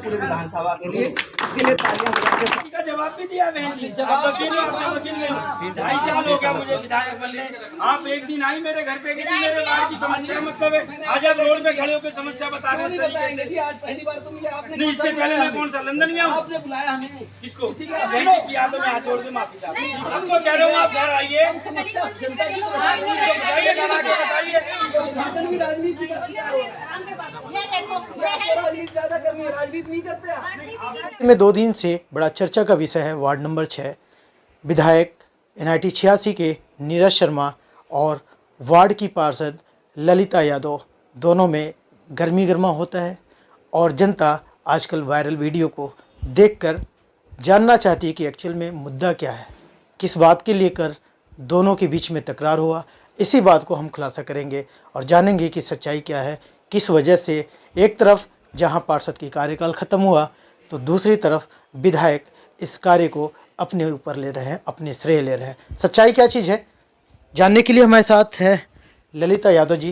पूरे विधानसभा के लिए, इसके लिए तालियां बजा के। का जवाब भी दिया बहन जी, जवाब वकील नहीं, 2.5 साल हो गया मुझे विधायक बनने। आप एक दिन आई मेरे घर पे, मेरे वार्ड की समस्या मतलब है, आज आप रोड पे खड़े होकर समस्या बता रहे हैं। आज पहली बार तो मिले आपने, नहीं इससे पहले मैं कौन सा लंदन गया हूँ? आपने बुलाया हमें, किसको किया तो मैं हाथ जोड़ के माफी चाहता हूँ। आपको कह रहा हूँ आप घर आइए, बताइए घर आके बताइए। राजनीति का शिकार हो, राजनीति ज्यादा करनी है, राजनीति नहीं करते आप। में 2 दिन से बड़ा चर्चा का विषय है वार्ड नंबर 6 विधायक NIT 86 के नीरज शर्मा और वार्ड की पार्षद ललिता यादव, दोनों में गर्मी गर्मा होता है और जनता आजकल वायरल वीडियो को देखकर जानना चाहती है कि एक्चुअल में मुद्दा क्या है, किस बात के लेकर दोनों के बीच में तकरार हुआ। इसी बात को हम खुलासा करेंगे और जानेंगे कि सच्चाई क्या है, किस वजह से एक तरफ जहां पार्षद की कार्यकाल ख़त्म हुआ तो दूसरी तरफ विधायक इस कार्य को अपने ऊपर ले रहे हैं, अपने श्रेय ले रहे हैं। सच्चाई क्या चीज़ है जानने के लिए हमारे साथ है ललिता यादव जी,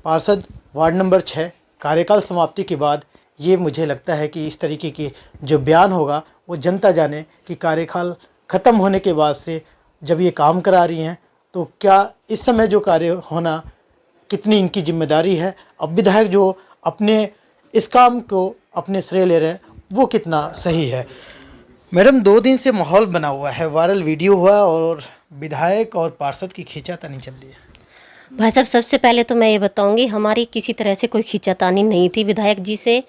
पार्षद वार्ड नंबर 6। कार्यकाल समाप्ति के बाद ये मुझे लगता है कि इस तरीके की जो बयान होगा वो जनता जाने कि कार्यकाल ख़त्म होने के बाद से जब ये काम करा रही हैं तो क्या इस समय जो कार्य होना कितनी इनकी जिम्मेदारी है, अब विधायक जो अपने इस काम को अपने श्रेय ले रहे हैं वो कितना सही है। मैडम 2 दिन से माहौल बना हुआ है, वायरल वीडियो हुआ और विधायक और पार्षद की खींचातानी चल रही है। भाई साहब सबसे पहले तो मैं ये बताऊंगी हमारी किसी तरह से कोई खींचातानी नहीं थी विधायक जी से।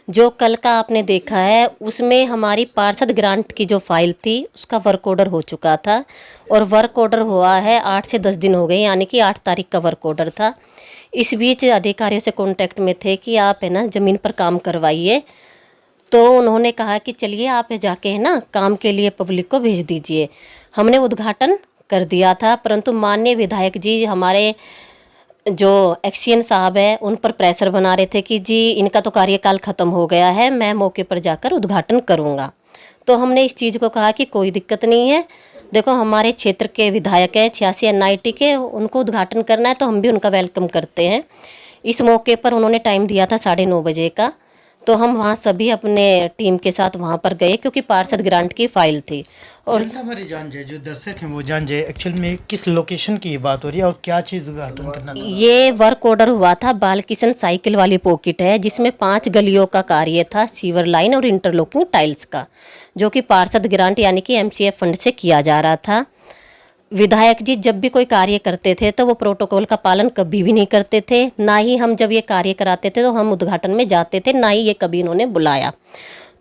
जो कल का आपने देखा है उसमें हमारी पार्षद ग्रांट की जो फाइल थी उसका वर्क ऑर्डर हो चुका था और वर्क ऑर्डर हुआ है 8 से 10 दिन हो गए, यानी कि 8 तारीख का वर्क ऑर्डर था। इस बीच अधिकारियों से कांटेक्ट में थे कि आप है ना ज़मीन पर काम करवाइए, तो उन्होंने कहा कि चलिए आप जाके है ना काम के लिए पब्लिक को भेज दीजिए। हमने उद्घाटन कर दिया था, परंतु माननीय विधायक जी हमारे जो एक्सियन साहब है उन पर प्रेशर बना रहे थे कि जी इनका तो कार्यकाल ख़त्म हो गया है, मैं मौके पर जाकर उद्घाटन करूंगा। तो हमने इस चीज़ को कहा कि कोई दिक्कत नहीं है, देखो हमारे क्षेत्र के विधायक हैं 86 NIT के, उनको उद्घाटन करना है तो हम भी उनका वेलकम करते हैं। इस मौके पर उन्होंने टाइम दिया था 9:30 बजे का, तो हम वहाँ सभी अपने टीम के साथ वहाँ पर गए क्योंकि पार्षद ग्रांट की फाइल थी। और हमारी जान जाए, जो दर्शक हैं वो जान जाए एक्चुअल में किस लोकेशन की बात हो रही है और क्या चीज़ उद्घाटन करना था। ये वर्क ऑर्डर हुआ था बालकिशन साइकिल वाली पॉकेट है जिसमें 5 गलियों का कार्य था, सीवर लाइन और इंटरलॉकिंग टाइल्स का, जो कि पार्षद ग्रांट यानी कि MCF फंड से किया जा रहा था। विधायक जी जब भी कोई कार्य करते थे तो वो प्रोटोकॉल का पालन कभी भी नहीं करते थे, ना ही हम जब ये कार्य कराते थे तो हम उद्घाटन में जाते थे, ना ही ये कभी इन्होंने बुलाया।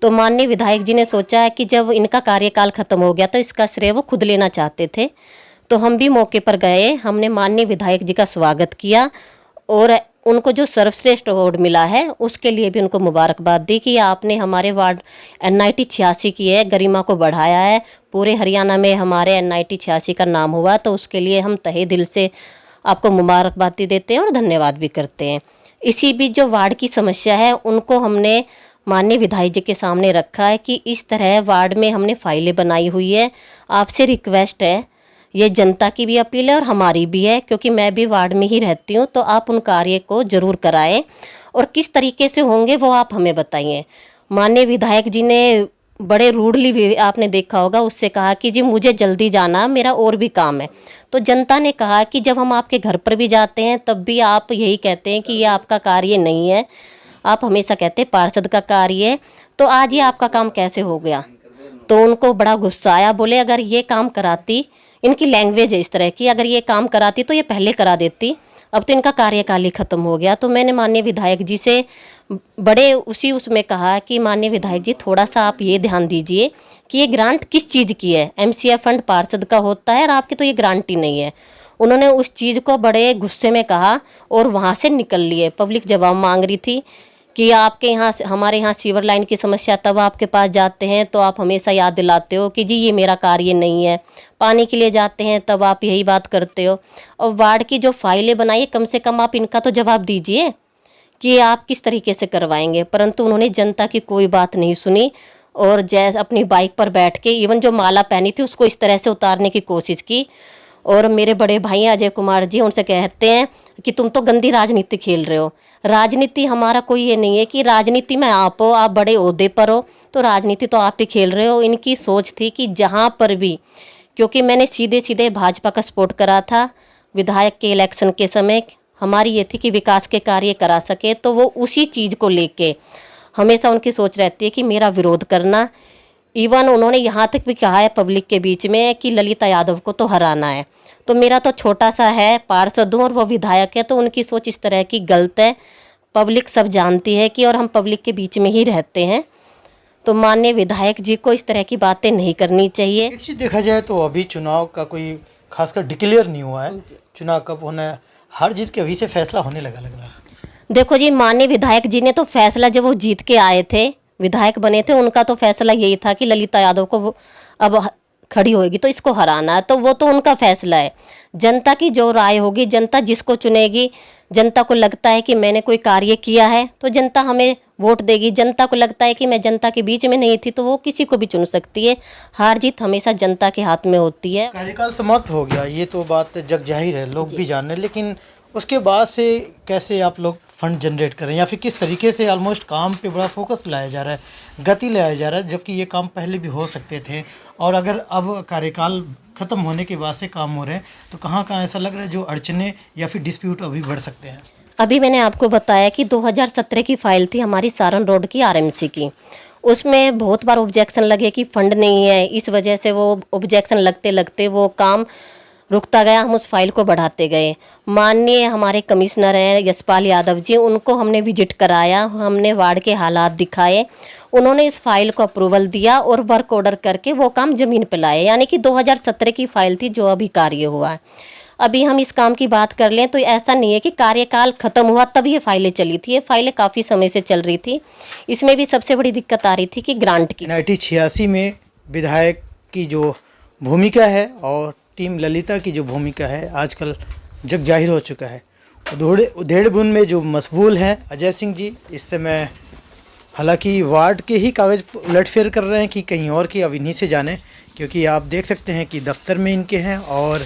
तो माननीय विधायक जी ने सोचा है कि जब इनका कार्यकाल ख़त्म हो गया तो इसका श्रेय वो खुद लेना चाहते थे, तो हम भी मौके पर गए, हमने माननीय विधायक जी का स्वागत किया और उनको जो सर्वश्रेष्ठ अवार्ड मिला है उसके लिए भी उनको मुबारकबाद दी कि आपने हमारे वार्ड NIT 86 की है गरिमा को बढ़ाया है, पूरे हरियाणा में हमारे NIT 86 का नाम हुआ, तो उसके लिए हम तहे दिल से आपको मुबारकबाद देते हैं और धन्यवाद भी करते हैं। इसी बीच जो वार्ड की समस्या है उनको हमने माननीय विधायक जी के सामने रखा है कि इस तरह वार्ड में हमने फाइलें बनाई हुई है, आपसे रिक्वेस्ट है, ये जनता की भी अपील है और हमारी भी है क्योंकि मैं भी वार्ड में ही रहती हूँ, तो आप उन कार्य को ज़रूर कराएं और किस तरीके से होंगे वो आप हमें बताइए। माननीय विधायक जी ने बड़े रूडली आपने देखा होगा उससे कहा कि जी मुझे जल्दी जाना, मेरा और भी काम है। तो जनता ने कहा कि जब हम आपके घर पर भी जाते हैं तब भी आप यही कहते हैं कि ये आपका कार्य नहीं है, आप हमेशा कहते हैं पार्षद का कार्य है, तो आज ये आपका काम कैसे हो गया। तो उनको बड़ा गुस्सा आया, बोले अगर ये काम कराती, इनकी लैंग्वेज है इस तरह की, अगर ये काम कराती तो ये पहले करा देती, अब तो इनका कार्यकाल ही ख़त्म हो गया। तो मैंने माननीय विधायक जी से बड़े उसमें कहा कि माननीय विधायक जी थोड़ा सा आप ये ध्यान दीजिए कि ये ग्रांट किस चीज़ की है, MCF फंड पार्षद का होता है और आपकी तो ये ग्रांट ही नहीं है। उन्होंने उस चीज़ को बड़े गुस्से में कहा और वहाँ से निकल लिए। पब्लिक जवाब मांग रही थी कि आपके यहाँ हमारे यहाँ सीवर लाइन की समस्या, तब आपके पास जाते हैं तो आप हमेशा याद दिलाते हो कि जी ये मेरा कार्य नहीं है, पानी के लिए जाते हैं तब आप यही बात करते हो। और वार्ड की जो फाइलें बनाई कम से कम आप इनका तो जवाब दीजिए कि आप किस तरीके से करवाएंगे। परंतु उन्होंने जनता की कोई बात नहीं सुनी और जैसे अपनी बाइक पर बैठ के इवन जो माला पहनी थी उसको इस तरह से उतारने की कोशिश की। और मेरे बड़े भाई अजय कुमार जी उनसे कहते हैं कि तुम तो गंदी राजनीति खेल रहे हो। राजनीति हमारा कोई ये नहीं है कि राजनीति में आप हो, आप बड़े ओहदे पर हो तो राजनीति तो आप ही खेल रहे हो। इनकी सोच थी कि जहाँ पर भी, क्योंकि मैंने सीधे सीधे भाजपा का सपोर्ट करा था विधायक के इलेक्शन के समय, हमारी ये थी कि विकास के कार्य करा सके, तो वो उसी चीज़ को लेके हमेशा उनकी सोच रहती है कि मेरा विरोध करना। इवन उन्होंने यहाँ तक भी कहा है पब्लिक के बीच में कि ललिता यादव को तो हराना है। तो मेरा तो छोटा सा है पार्षद हूँ और वो विधायक है, तो उनकी सोच इस तरह की गलत है। पब्लिक सब जानती है कि, और हम पब्लिक के बीच में ही रहते हैं, तो माननीय विधायक जी को इस तरह की बातें नहीं करनी चाहिए। एक चीज़ देखा जाए तो अभी चुनाव का कोई खासकर डिक्लेयर नहीं हुआ है, चुनाव कब होना है, हार जीत के अभी से फैसला होने लग रहा है। देखो जी, माननीय विधायक जी ने तो फैसला, जब वो जीत के आए थे, विधायक बने थे, उनका तो फैसला यही था कि ललिता यादव को अब खड़ी होगी तो इसको हराना है। तो वो तो उनका फैसला है। जनता की जो राय होगी, जनता जिसको चुनेगी, जनता को लगता है कि मैंने कोई कार्य किया है तो जनता हमें वोट देगी। जनता को लगता है कि मैं जनता के बीच में नहीं थी तो वो किसी को भी चुन सकती है। हार जीत हमेशा जनता के हाथ में होती है। कार्यकाल समाप्त हो गया, ये तो बात जग जाहिर है, लोग भी जान रहे हैं, लेकिन उसके बाद से कैसे आप लोग फंड जनरेट करें या फिर किस तरीके से ऑलमोस्ट काम पे बड़ा फोकस लाया जा रहा है, गति लाया जा रहा है, जबकि ये काम पहले भी हो सकते थे, और अगर अब कार्यकाल ख़त्म होने के बाद से काम हो रहे हैं तो कहाँ कहाँ ऐसा लग रहा है जो अड़चने या फिर डिस्प्यूट अभी बढ़ सकते हैं? अभी मैंने आपको बताया कि 2017 की फाइल थी हमारी सारण रोड की आरएमसी की, उसमें बहुत बार ऑब्जेक्शन लगे कि फंड नहीं है, इस वजह से वो ऑब्जेक्शन लगते लगते वो काम रुकता गया। हम उस फाइल को बढ़ाते गए। माननीय हमारे कमिश्नर हैं यशपाल यादव जी, उनको हमने विजिट कराया, हमने वार्ड के हालात दिखाए, उन्होंने इस फाइल को अप्रूवल दिया और वर्क ऑर्डर करके वो काम ज़मीन पर लाए। यानी कि 2017 की फाइल थी जो अभी कार्य हुआ है। अभी हम इस काम की बात कर लें तो ऐसा नहीं है कि कार्यकाल खत्म हुआ तब ये फाइलें चली थी, ये फाइलें काफ़ी समय से चल रही थी। इसमें भी सबसे बड़ी दिक्कत आ रही थी कि ग्रांट की। NIT 86 में विधायक की जो भूमिका है और टीम ललिता की जो भूमिका है आजकल जग जाहिर हो चुका है। उधेड़बुन में जो मशगूल हैं अजय सिंह जी, इस समय हालांकि वार्ड के ही कागज़ उलटफेर कर रहे हैं कि कहीं और की, अब इन्हीं से जाने, क्योंकि आप देख सकते हैं कि दफ्तर में इनके हैं और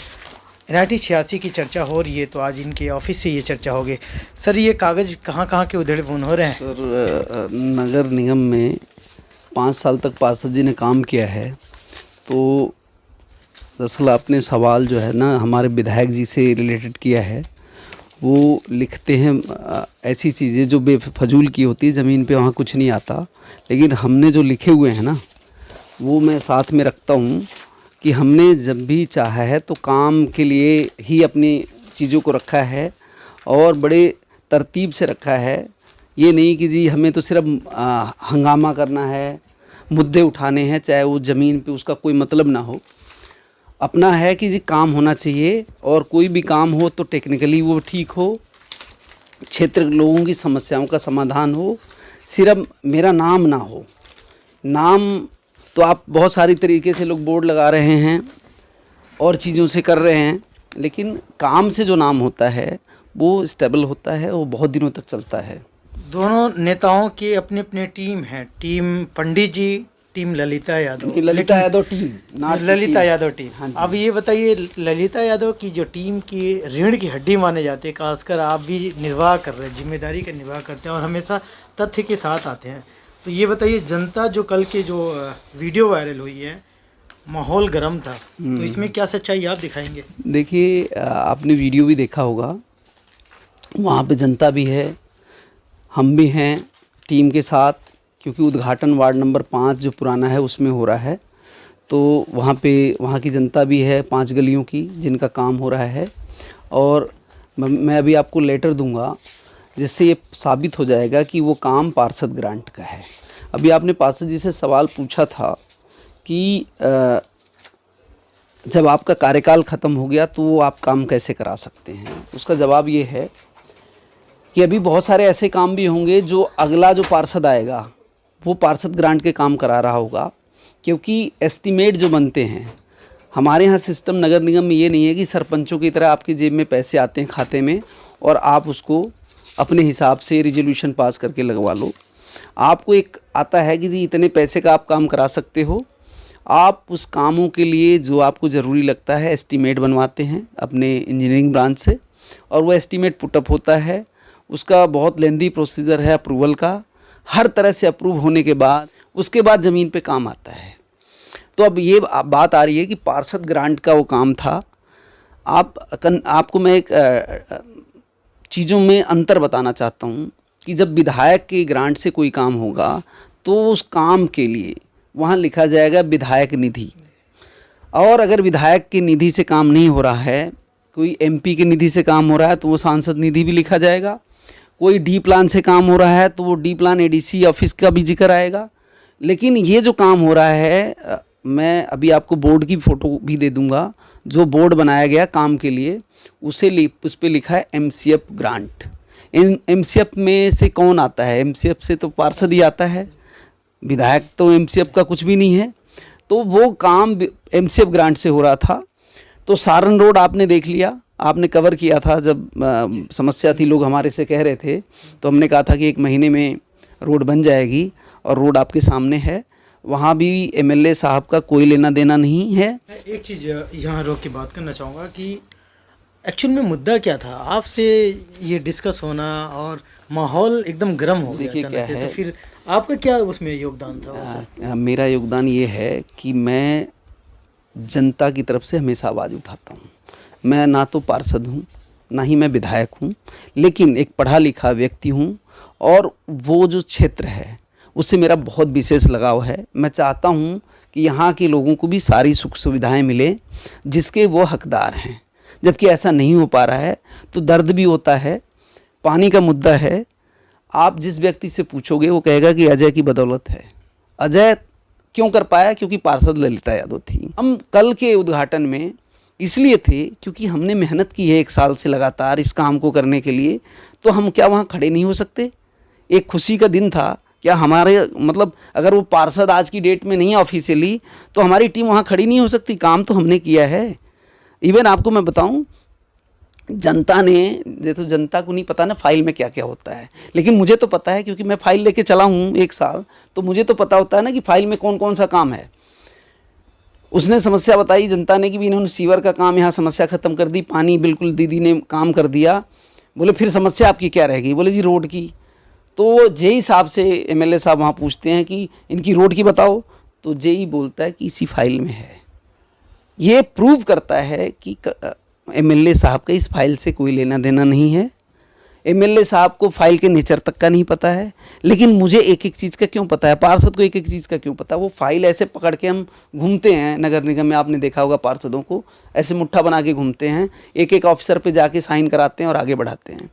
NIT 86 की चर्चा हो रही है, तो आज इनके ऑफिस से ये चर्चा होगी। सर, ये कागज़ कहाँ कहाँ के उधेड़बुन हो रहे हैं? सर, नगर निगम में 5 साल तक पार्षद जी ने काम किया है, तो दरअसल आपने सवाल जो है ना हमारे विधायक जी से रिलेटेड किया है। वो लिखते हैं ऐसी चीज़ें जो बेफजूल की होती है, ज़मीन पे वहाँ कुछ नहीं आता, लेकिन हमने जो लिखे हुए हैं ना वो मैं साथ में रखता हूँ कि हमने जब भी चाहा है तो काम के लिए ही अपनी चीज़ों को रखा है और बड़े तरतीब से रखा है। ये नहीं कि जी हमें तो सिर्फ हंगामा करना है, मुद्दे उठाने हैं, चाहे वो ज़मीन पे उसका कोई मतलब ना हो। अपना है कि जी काम होना चाहिए और कोई भी काम हो तो टेक्निकली वो ठीक हो, क्षेत्र के लोगों की समस्याओं का समाधान हो, सिर्फ मेरा नाम ना हो। नाम तो आप बहुत सारी तरीके से लोग बोर्ड लगा रहे हैं और चीज़ों से कर रहे हैं, लेकिन काम से जो नाम होता है वो स्टेबल होता है, वो बहुत दिनों तक चलता है। दोनों नेताओं की अपनी अपनी टीम है, team Pandit ji, team Lalita Yadav. Lalita Yadav team, Lalita Yadav team. हाँ जी। अब ये बताइए, ललिता यादव की जो टीम की रीढ़ की हड्डी माने जाते हैं, खासकर आप भी निर्वाह कर रहे हैं, जिम्मेदारी का निर्वाह करते हैं और हमेशा तथ्य के साथ आते हैं, तो ये बताइए, जनता जो कल के जो वीडियो वायरल हुई है, माहौल गर्म था, तो इसमें क्या सच्चाई आप दिखाएंगे? देखिए, आपने वीडियो भी देखा होगा, वहाँ पे जनता भी है, हम भी हैं टीम के साथ, क्योंकि उद्घाटन वार्ड नंबर 5 जो पुराना है उसमें हो रहा है, तो वहाँ पे वहाँ की जनता भी है, 5 गलियों की जिनका काम हो रहा है। और मैं अभी आपको लेटर दूंगा जिससे ये साबित हो जाएगा कि वो काम पार्षद ग्रांट का है। अभी आपने पार्षद जी से सवाल पूछा था कि जब आपका कार्यकाल ख़त्म हो गया तो आप काम कैसे करा सकते हैं। उसका जवाब ये है कि अभी बहुत सारे ऐसे काम भी होंगे जो अगला जो पार्षद आएगा वो पार्षद ग्रांट के काम करा रहा होगा, क्योंकि एस्टीमेट जो बनते हैं हमारे यहाँ सिस्टम नगर निगम में ये नहीं है कि सरपंचों की तरह आपकी जेब में पैसे आते हैं खाते में और आप उसको अपने हिसाब से रिजोल्यूशन पास करके लगवा लो। आपको एक आता है कि जी इतने पैसे का आप काम करा सकते हो, आप उस कामों के लिए जो आपको ज़रूरी लगता है एस्टीमेट बनवाते हैं अपने इंजीनियरिंग ब्रांच से और वो एस्टीमेट पुटअप होता है। उसका बहुत लेंदी प्रोसीजर है अप्रूवल का, हर तरह से अप्रूव होने के बाद उसके बाद ज़मीन पे काम आता है। तो अब ये बात आ रही है कि पार्षद ग्रांट का वो काम था। आपको मैं एक चीज़ों में अंतर बताना चाहता हूँ कि जब विधायक के ग्रांट से कोई काम होगा तो उस काम के लिए वहाँ लिखा जाएगा विधायक निधि, और अगर विधायक की निधि से काम नहीं हो रहा है, कोई एमपी की निधि से काम हो रहा है तो वो सांसद निधि भी लिखा जाएगा। कोई डी प्लान से काम हो रहा है तो वो डी प्लान एडीसी ऑफिस का भी जिक्र आएगा। लेकिन ये जो काम हो रहा है, मैं अभी आपको बोर्ड की फ़ोटो भी दे दूंगा, जो बोर्ड बनाया गया काम के लिए उस पर लिखा है एमसीएफ ग्रांट। एमसीएफ में से कौन आता है? एमसीएफ से तो पार्षद ही आता है, विधायक तो एमसीएफ का कुछ भी नहीं है। तो वो काम एमसीएफ ग्रांट से हो रहा था। तो सारण रोड आपने देख लिया, आपने कवर किया था जब समस्या थी, लोग हमारे से कह रहे थे, तो हमने कहा था कि 1 महीने में रोड बन जाएगी, और रोड आपके सामने है। वहाँ भी एमएलए साहब का कोई लेना देना नहीं है। एक चीज़ यहाँ रोक के बात करना चाहूँगा कि एक्चुअल में मुद्दा क्या था, आपसे ये डिस्कस होना और माहौल एकदम गर्म हो गया अचानक से, तो फिर आपका क्या उसमें योगदान था वैसे? मेरा योगदान ये है कि मैं जनता की तरफ से हमेशा आवाज़ उठाता हूँ। मैं ना तो पार्षद हूँ, ना ही मैं विधायक हूँ, लेकिन एक पढ़ा लिखा व्यक्ति हूँ, और वो जो क्षेत्र है उससे मेरा बहुत विशेष लगाव है। मैं चाहता हूँ कि यहाँ के लोगों को भी सारी सुख सुविधाएं मिले जिसके वो हकदार हैं, जबकि ऐसा नहीं हो पा रहा है। तो दर्द भी होता है। पानी का मुद्दा है, आप जिस व्यक्ति से पूछोगे वो कहेगा कि अजय की बदौलत है। अजय क्यों कर पाया? क्योंकि पार्षद ललिता यादव थी। हम कल के उद्घाटन में इसलिए थे क्योंकि हमने मेहनत की है 1 साल से लगातार इस काम को करने के लिए। तो हम क्या वहाँ खड़े नहीं हो सकते? एक खुशी का दिन था। क्या हमारे मतलब अगर वो पार्षद आज की डेट में नहीं है ऑफिशियली, तो हमारी टीम वहाँ खड़ी नहीं हो सकती? काम तो हमने किया है। इवन आपको मैं बताऊं, जनता ने, जैसे जनता को नहीं पता ना फाइल में क्या क्या होता है, लेकिन मुझे तो पता है क्योंकि मैं फाइल लेके चला हूँ 1 साल, तो मुझे तो पता होता है ना कि फाइल में कौन कौन सा काम है। उसने समस्या बताई जनता ने कि भी इन्होंने सीवर का काम यहाँ समस्या ख़त्म कर दी, पानी बिल्कुल दीदी ने काम कर दिया। बोले फिर समस्या आपकी क्या रहेगी? बोले जी रोड की। तो जेई साहब से एमएलए साहब वहाँ पूछते हैं कि इनकी रोड की बताओ, तो जेई बोलता है कि इसी फाइल में है। ये प्रूव करता है कि एमएलए साहब का इस फाइल से कोई लेना देना नहीं है। एमएलए साहब को फाइल के नेचर तक का नहीं पता है, लेकिन मुझे एक एक चीज़ का क्यों पता है, पार्षद को एक एक चीज़ का क्यों पता? वो फाइल ऐसे पकड़ के हम घूमते हैं नगर निगम में, आपने देखा होगा पार्षदों को ऐसे मुट्ठा बना के घूमते हैं, एक एक ऑफिसर पे जाके साइन कराते हैं और आगे बढ़ाते हैं।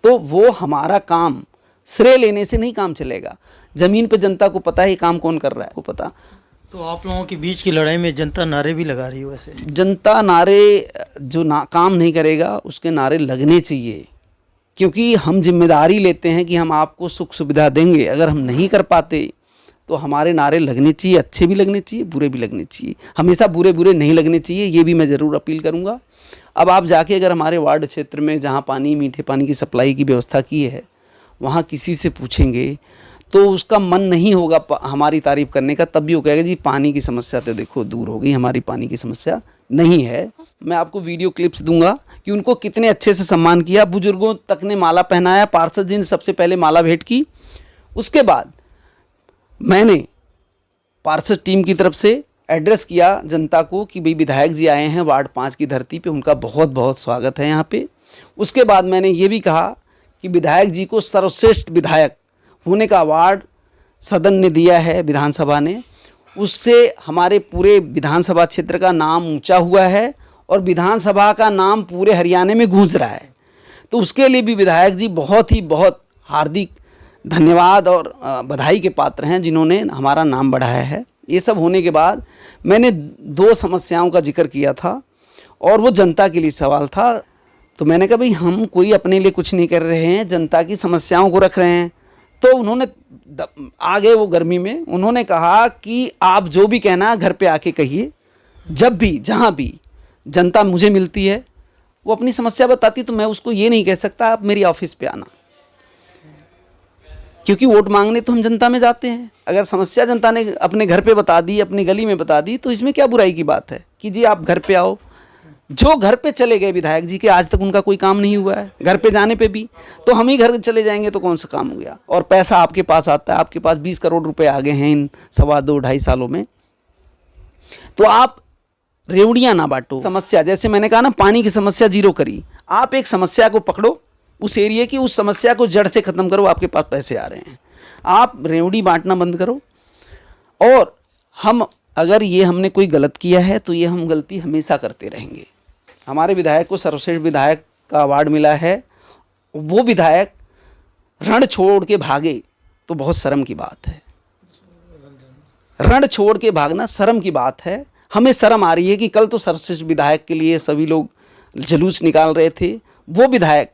तो वो हमारा काम श्रेय लेने से नहीं काम चलेगा। ज़मीन पे जनता को पता है ये काम कौन कर रहा है, को पता। तो आप लोगों के बीच की लड़ाई में जनता नारे भी लगा रही है वैसे? जनता नारे जो काम नहीं करेगा उसके नारे लगने चाहिए, क्योंकि हम जिम्मेदारी लेते हैं कि हम आपको सुख सुविधा देंगे। अगर हम नहीं कर पाते तो हमारे नारे लगने चाहिए, अच्छे भी लगने चाहिए, बुरे भी लगने चाहिए। हमेशा बुरे बुरे नहीं लगने चाहिए, ये भी मैं ज़रूर अपील करूँगा। अब आप जाके अगर हमारे वार्ड क्षेत्र में जहाँ पानी, मीठे पानी की सप्लाई की व्यवस्था की है, वहाँ किसी से पूछेंगे तो उसका मन नहीं होगा हमारी तारीफ़ करने का। तब भी वो कहेगा जी पानी की समस्या तो देखो दूर हो गई, हमारी पानी की समस्या नहीं है। मैं आपको वीडियो क्लिप्स दूंगा कि उनको कितने अच्छे से सम्मान किया, बुजुर्गों तक ने माला पहनाया, पार्षद जी ने सबसे पहले माला भेंट की। उसके बाद मैंने पार्षद टीम की तरफ से एड्रेस किया जनता को कि भाई विधायक जी आए हैं वार्ड 5 की धरती पे, उनका बहुत बहुत स्वागत है यहाँ पे। उसके बाद मैंने ये भी कहा कि विधायक जी को सर्वश्रेष्ठ विधायक होने का अवार्ड सदन ने दिया है, विधानसभा ने। उससे हमारे पूरे विधानसभा क्षेत्र का नाम ऊंचा हुआ है और विधानसभा का नाम पूरे हरियाणा में गूंज रहा है। तो उसके लिए भी विधायक जी बहुत हार्दिक धन्यवाद और बधाई के पात्र हैं, जिन्होंने हमारा नाम बढ़ाया है। ये सब होने के बाद मैंने 2 समस्याओं का जिक्र किया था और वो जनता के लिए सवाल था। तो मैंने कहा भाई हम कोई अपने लिए कुछ नहीं कर रहे हैं, जनता की समस्याओं को रख रहे हैं। तो उन्होंने आ गए वो गर्मी में, उन्होंने कहा कि आप जो भी कहना घर पे आके कहिए, जब भी जहाँ भी जनता मुझे मिलती है वो अपनी समस्या बताती, तो मैं उसको ये नहीं कह सकता आप मेरी ऑफिस पे आना, क्योंकि वोट मांगने तो हम जनता में जाते हैं। अगर समस्या जनता ने अपने घर पे बता दी, अपनी गली में बता दी, तो इसमें क्या बुराई की बात है कि जी आप घर पे आओ, जो घर पे चले गए विधायक जी के, आज तक उनका कोई काम नहीं हुआ है। घर पे जाने पे भी तो हम ही घर चले जाएंगे तो कौन सा काम हो गया। और पैसा आपके पास आता है, आपके पास 20 करोड़ रुपए आ गए हैं इन 2.25 सालों में, तो आप रेवड़ियाँ ना बांटो। समस्या, जैसे मैंने कहा ना, पानी की समस्या जीरो करी, आप एक समस्या को पकड़ो, उस एरिया की उस समस्या को जड़ से ख़त्म करो, आपके पास पैसे आ रहे हैं। आप रेवड़ी बांटना बंद करो। और हम अगर ये हमने कोई गलत किया है तो ये हम गलती हमेशा करते रहेंगे। हमारे विधायक को सर्वश्रेष्ठ विधायक का अवार्ड मिला है, वो विधायक रण छोड़ के भागे तो बहुत शर्म की बात है। रण छोड़ के भागना शर्म की बात है। हमें शर्म आ रही है कि कल तो सर्वश्रेष्ठ विधायक के लिए सभी लोग जुलूस निकाल रहे थे, वो विधायक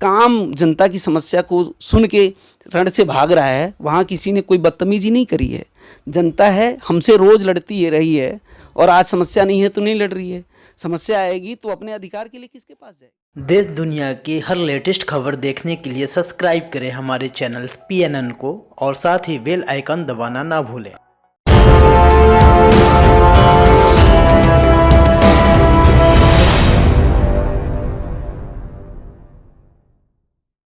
काम जनता की समस्या को सुन के रण से भाग रहा है। वहाँ किसी ने कोई बदतमीजी नहीं करी है। जनता है, हमसे रोज़ लड़ती रही है, और आज समस्या नहीं है तो नहीं लड़ रही है। समस्या आएगी तो अपने अधिकार के लिए किसके पास जाए। देश दुनिया की हर लेटेस्ट खबर देखने के लिए सब्सक्राइब करें हमारे चैनल PNN को, और साथ ही बेल आइकन दबाना ना भूलें।